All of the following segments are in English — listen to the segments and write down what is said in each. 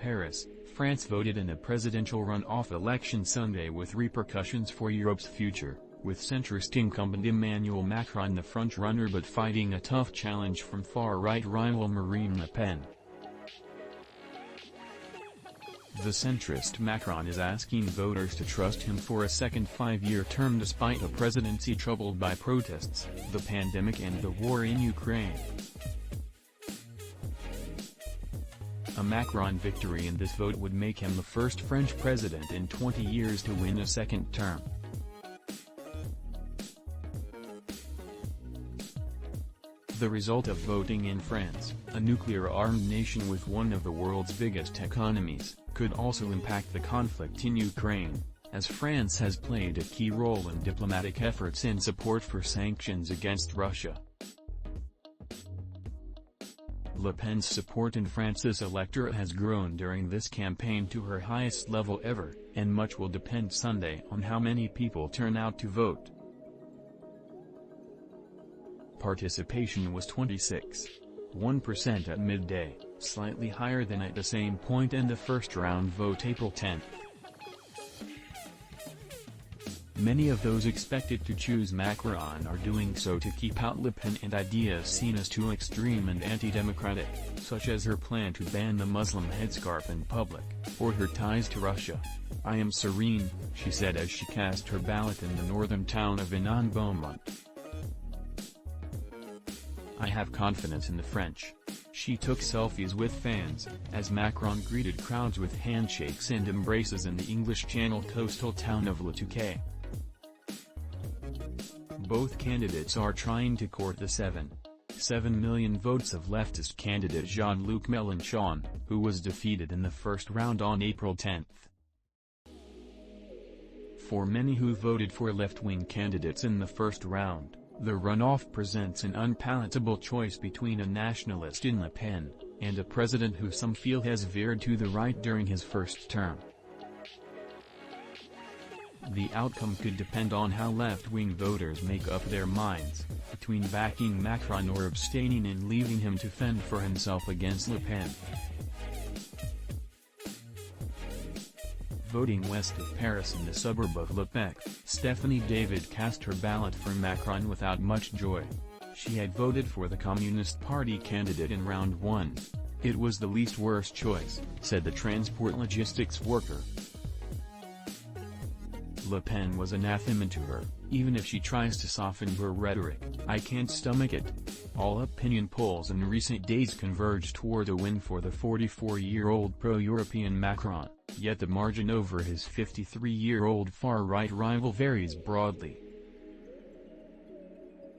Paris, France voted in a presidential runoff election Sunday with repercussions for Europe's future, with centrist incumbent Emmanuel Macron the front-runner but fighting a tough challenge from far-right rival Marine Le Pen. The centrist Macron is asking voters to trust him for a second five-year term despite a presidency troubled by protests, the pandemic and the war in Ukraine. A Macron victory in this vote would make him the first French president in 20 years to win a second term. The result of voting in France, a nuclear-armed nation with one of the world's biggest economies, could also impact the conflict in Ukraine, as France has played a key role in diplomatic efforts and support for sanctions against Russia. Le Pen's support in France's electorate has grown during this campaign to her highest level ever, and much will depend Sunday on how many people turn out to vote. Participation was 26.1% at midday, slightly higher than at the same point in the first-round vote April 10. Many of those expected to choose Macron are doing so to keep out Le Pen and ideas seen as too extreme and anti-democratic, such as her plan to ban the Muslim headscarf in public, or her ties to Russia. "I am serene," she said as she cast her ballot in the northern town of Henin-Beaumont. "I have confidence in the French." She took selfies with fans, as Macron greeted crowds with handshakes and embraces in the English Channel coastal town of Touquet. Both candidates are trying to court the 7 million votes of leftist candidate Jean-Luc Melenchon, who was defeated in the first round on April 10. For many who voted for left-wing candidates in the first round, the runoff presents an unpalatable choice between a nationalist in Le Pen, and a president who some feel has veered to the right during his first term. The outcome could depend on how left-wing voters make up their minds, between backing Macron or abstaining and leaving him to fend for himself against Le Pen. Voting west of Paris in the suburb of Pecq, Stephanie David cast her ballot for Macron without much joy. She had voted for the Communist Party candidate in round 1. "It was the least worst choice," said the transport logistics worker. Le Pen was anathema to her, even if she tries to soften her rhetoric. "I can't stomach it." All opinion polls in recent days converge toward a win for the 44-year-old pro-European Macron, yet the margin over his 53-year-old far-right rival varies broadly.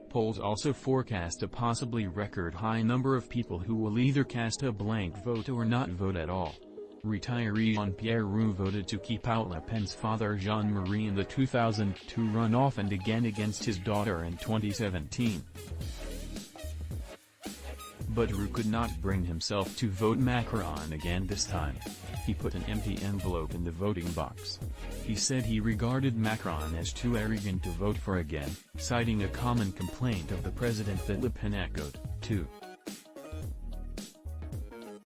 Polls also forecast a possibly record-high number of people who will either cast a blank vote or not vote at all. Retiree Jean-Pierre Roux voted to keep out Le Pen's father Jean-Marie in the 2002 runoff and again against his daughter in 2017. But Roux could not bring himself to vote Macron again this time. He put an empty envelope in the voting box. He said he regarded Macron as too arrogant to vote for again, citing a common complaint of the president that Le Pen echoed, too.